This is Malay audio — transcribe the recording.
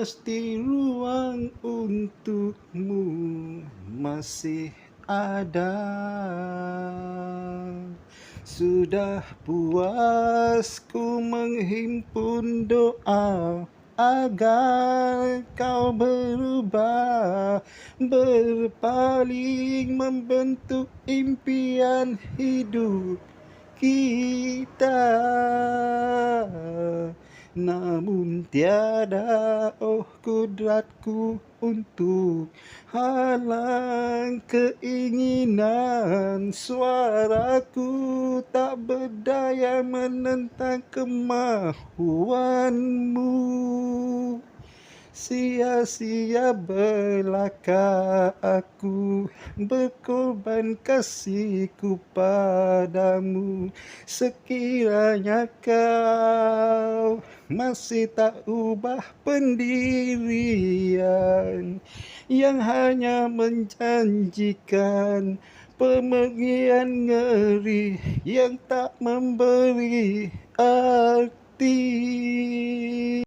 pasti ruang untukmu masih ada. Sudah puas ku menghimpun doa agar kau berubah, berpaling membentuk impian hidup kita. Namun tiada kudratku untuk halang keinginan. Suaraku tak berdaya menentang kemahuanmu. Sia-sia belaka aku berkorban kasihku padamu. Sekiranya kau masih tak ubah pendirian yang hanya menjanjikan pemergian ngeri yang tak memberi arti.